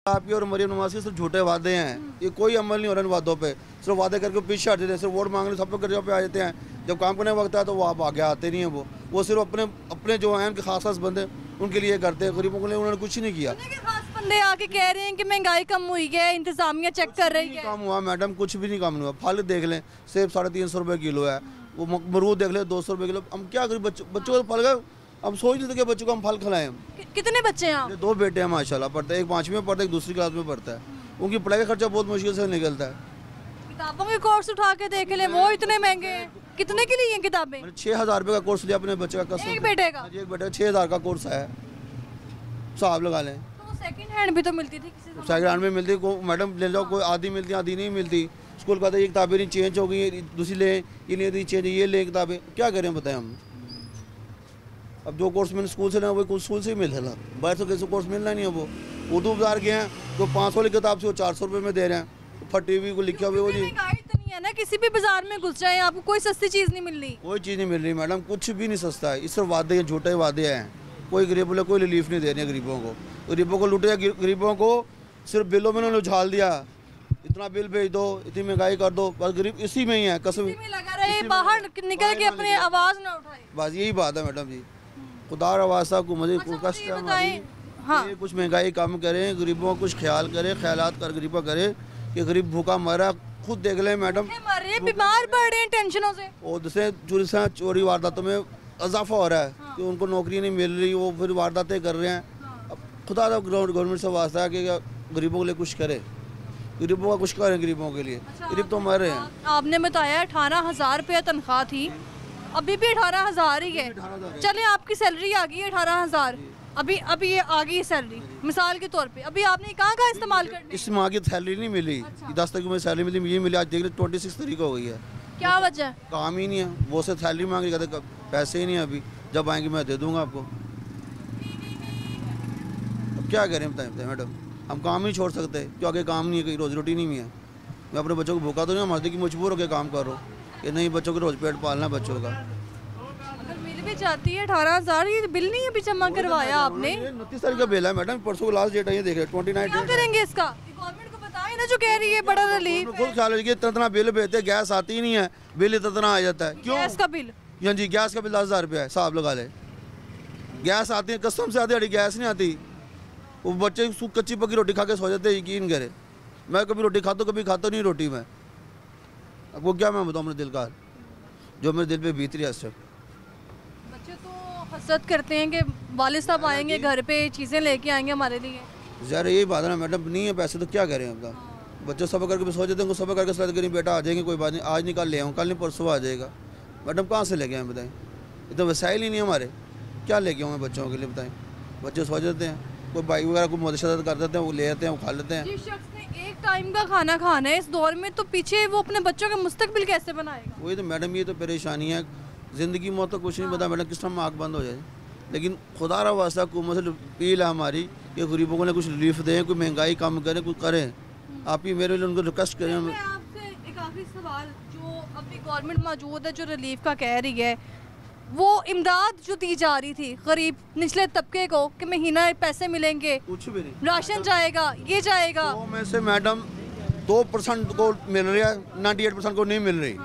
आपकी और मरियम नवाज के सिर्फ झूठे वादे हैं, ये कोई अमल नहीं हो रहा इन वादों पे। सिर्फ वादे करके पीछे हट जाते हैं, सिर्फ वोट मांगने सब लोग करजों पे आ जाते हैं। जब काम करने वक्त है तो वो आप आगे आते नहीं हैं। वो सिर्फ अपने जो हैं उनके खास बंदे उनके लिए करते हैं, गरीबों के लिए उन्होंने कुछ नहीं किया। खास बंदे आके कह रहे हैं कि महंगाई कम हुई है, इंतजामिया चेक कर रही है। कम हुआ मैडम, कुछ भी नहीं कम हुआ। फल देख लें, सेब 350 रुपये किलो है, वो मरूद देख ले 200 रुपये किलो। हम क्या करें, बच्चों को फल का हम सोच नहीं थे कि बच्चों को हम फल खिलाएं। कितने बच्चे हैं आप? 2 बेटे हैं माशाल्लाह, पढ़ते हैं, एक 5वीं में पढ़ता है, एक दूसरी क्लास में पढ़ता है। उनकी पढ़ाई का खर्चा बहुत मुश्किल से निकलता है। किताबों के कोर्स उठा के देख ले, वो इतने महंगे हैं। कितने के लिए किताबें? मैंने 6000 रुपये का कोर्स लिया अपने बच्चे का। कसम एक बेटे का? एक बेटे का 6000 का कोर्स है, साहब लगा लें। तो सेकंड हैंड भी तो मिलती थी किसी से? सेकंड हैंड में मिलती को मैडम ले जाओ, कोई आधी मिलती आधी नहीं मिलती। स्कूल का ये किताबें नहीं चेंज हो गई, दूसरी ले, ये नहीं चेंज, ये ले किताबें, क्या करें बताएं हम। अब जो कोर्स मैंने स्कूल से लेना वही स्कूल से ही मिल रहा, बाहर से कैसे कोर्स मिलना नहीं है। वो उर्दू बाजार गए हैं तो 500 वाली किताब से वो 400 रुपये में दे रहे हैं। फटी हुई को लिखा हुआ वो जी। इतनी है ना, किसी भी बाजार में घुस जाए आपको कोई सस्ती चीज़ नहीं मिल रही। कोई चीज़ नहीं मिल रही मैडम, कुछ भी नहीं सस्ता है। इस सिर्फ वादे हैं, झूठे वादे हैं। कोई गरीबों को कोई रिलीफ नहीं दे रही है। गरीबों को लुटे, गरीबों को सिर्फ बिलों में उन्होंने उछाल दिया। इतना बिल भेज दो, इतनी महंगाई कर दो, बस गरीब इसी में ही है। कसम लगा रहे, बाहर निकल के अपने आवाज़ ना उठाए, बस यही बात है मैडम जी। खुदा रवासा को मुझे कष्ट है। हाँ, कुछ महंगाई कम करें, गरीबों का कुछ ख्याल करें, ख्यालात कर गरीबों करे कि गरीब भूखा मरा। खुद देख लें मैडम, बीमार पड़ रहे हैं टेंशनों से। और जैसे चोरी वारदातों में इजाफा हो रहा है। हाँ। कि उनको नौकरी नहीं मिल रही, वो फिर वारदातें कर रहे हैं। हाँ। अब खुदा गवर्नमेंट से वास्ता है कि गरीबों के लिए कुछ करे, गरीबों का कुछ करें गरीबों के लिए। गरीब तो मर रहे हैं। आपने बताया 18,000 रुपया तनख्वाह थी, अभी भी 18,000 ही है। चले आपकी सैलरी आ गई 18,000, अभी ये आ गई सैलरी मिसाल के तौर पे, अभी आपने कहाँ इस्तेमाल करनी? इस माह की सैलरी नहीं मिली। 10 तारीख में सैलरी मिली, ये मिली आज देख ले 26 तारीख हो गई है। क्या वजह? काम ही नहीं है। वो से सैलरी मांग रही, कहते पैसे ही नहीं है, अभी जब आएंगे मैं दे दूंगा आपको। अब क्या करें बताएं मैडम, हम काम नहीं छोड़ सकते क्योंकि काम नहीं है, कहीं रोजी रोटी नहीं है। मैं अपने बच्चों को भूखा तो नहीं मरती कि मजबूर होकर काम कर रहा हूँ कि नहीं, बच्चों को रोज पेट पालना बच्चों का। अगर मिल भी जाती है 18,000, ये बिल नहीं अभी जमा करवाया आपने? 29 तारीख का बिल है मैडम, परसों लास्ट डेट है, ये देख रहे 29। क्या करेंगे इसका? गवर्नमेंट को बताएं ना, जो कह रही है बड़ा रिलीफ। खुद ख्याल रखिए, इतना बिल भेजते, गैस आती ही नहीं है, बिल इतना आ जाता है। क्यों? गैस का बिल? हाँ जी, गैस का बिल 10,000 रुपया है, साहब लगा ले। गैस आती है, कसम से आती है, गैस नहीं आती। वो बच्चे कच्ची पक्की रोटी खा के सो जाते हैं, यकीन करे। मैं कभी रोटी खाता कभी खाता नहीं रोटी मैं। अब वो क्या मैं बताऊँ अपने दिल का, जो मेरे दिल पे बीत रही है इस वक्त। बच्चे तो हसरत करते हैं कि वालिद साहब आएंगे घर पे, चीज़ें लेके आएंगे हमारे लिए। ज़रा यही बात है ना मैडम, नहीं है पैसे तो क्या करें अपना। बच्चे सब करके सो जाते हैं, सब करके सलाह करें बेटा आ जाएंगे, कोई बात नहीं, आज नहीं कल ले आऊँ, कल नहीं परसों आ जाएगा। मैडम कहाँ से लेके आए बताएं, इतना वसाइल ही नहीं हमारे, क्या लेके आऊँ बच्चों के लिए बताएं। बच्चे सो जाते हैं, कोई बाइक वगैरह को मदद कर देते हैं, वो ले आते हैं, वो खा लेते हैं। जिस शख्स ने एक टाइम का खाना खाना है इस दौर में, तो पीछे वो अपने बच्चों का मुस्तकबिल कैसे बनाएगा? वही तो मैडम, ये तो परेशानी है। ज़िंदगी मौत तो कुछ नहीं पता मैडम, किस टाइम आँख बंद हो जाए। लेकिन खुदा रहा वास्ता हुकूमत से अपील है हमारी कि गरीबों को ने कुछ रिलीफ दें, कोई महंगाई कम करें, कुछ करें। आप ही मेरे लिए उनको रिक्वेस्ट करें। आपसे एक आखिरी सवाल, जो अभी गवर्नमेंट मौजूद है जो रिलीफ का कह रही है, वो इमदाद जो दी जा रही थी गरीब निचले तबके को कि महीना पैसे मिलेंगे, कुछ भी नहीं, राशन जाएगा, ये जाएगा, तो में से मैडम 2% को मिल रहा है, 98% को नहीं मिल रही।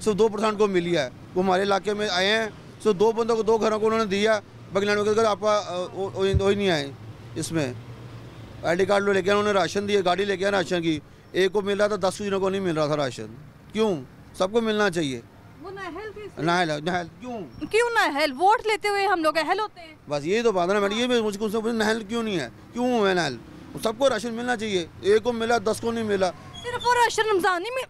सिर्फ 2% को मिली है। वो हमारे इलाके में आए हैं, सिर्फ 2 बंदों को 2 घरों को उन्होंने दिया। बगलान में आप वही नहीं आए, इसमें ID कार्ड लो लेके उन्होंने राशन दिया, गाड़ी लेके आए राशन की। एक को मिल रहा था, 10 जनों को नहीं मिल रहा था राशन। क्यों? सबको मिलना चाहिए। नाहल क्यों नाहल? वोट लेते हुए हम लोग अहल होते हैं। बस यही तो बात है ना मैडम, ये मुझको नाहल क्यों नहीं है, क्यों है नाहल? सबको राशन मिलना चाहिए, एक को मिला 10 को नहीं मिला। सिर्फ वो राशन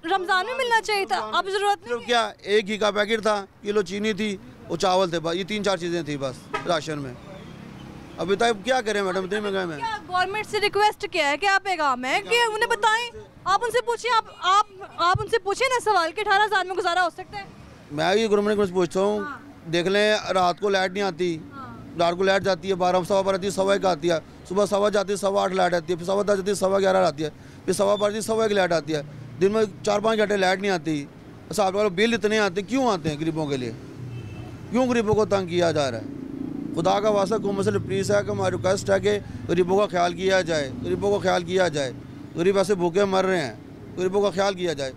रमजान में मिलना चाहिए था, अब जरूरत नहीं। क्या 1 घी का पैकेट था, किलो चीनी थी, वो चावल थे, बस ये 3-4 चीज़ें थी बस राशन में। अभी तक क्या करें मैडम, इतनी महंगाई में। गवर्नमेंट से रिक्वेस्ट किया है, क्या पैगाम है कि उन्हें बताएं, आप उनसे पूछिए, आप उनसे पूछिए ना सवाल कि 18,000 में गुजारा हो सकता है? मैं ये गवर्नमेंट को पूछता हूँ, देख लें रात को लाइट नहीं आती, रात को लाइट जाती है 12 सवा 12 आती है, 1:15 आती है, सुबह 7 जाती है, 8:15 लाइट आती है, फिर 10 जाती है, 11:15 आती है, फिर 12:15 1:15 लाइट आती है। दिन में 4-5 घंटे लाइट नहीं आती। साहब वालों बिल इतने आते क्यों आते हैं गरीबों के लिए? क्यों गरीबों को तंग किया जा रहा है? खुदा का वास्ता हुकूमत से प्लीज़ है कि हमारी रिक्वेस्ट है कि गरीबों का ख्याल किया जाए, गरीबों का ख्याल किया जाए। गरीब ऐसे भूखे मर रहे हैं, गरीबों का ख्याल किया जाए।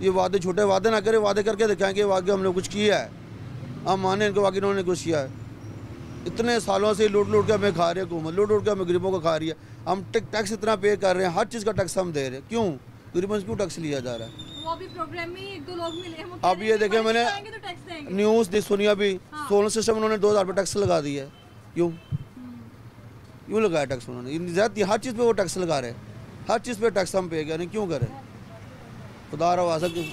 ये वादे छोटे वादे ना करें, वादे करके दिखाएंगे वाकई हमने कुछ किया है, हम माने इनको वाकई इन्होंने कुछ किया है। इतने सालों से लूट लूट के हमें खा रही है हुकूमत, लूट लूट के हमें गरीबों को खा रही है। हम टैक्स इतना पे कर रहे हैं, हर चीज़ का टैक्स हम दे रहे हैं, क्यों गरीबों से क्यों टैक्स लिया जा रहा है? वो अभी प्रोग्राम में एक दो लोग मिले हैं, वो अब कह ये रहे हैं देखें कि मैंने आएंगे तो टैक्स देंगे। न्यूज़ सुनी अभी, सोलर सिस्टम उन्होंने 2000 रुपये टैक्स लगा दिया है, क्यों क्यों लगाया टैक्स उन्होंने? ज़्यादा हर चीज़ पे वो टैक्स लगा रहे हैं, हर चीज़ पे टैक्स हम पे करें, क्यों करें? खुदा रहा वास्ता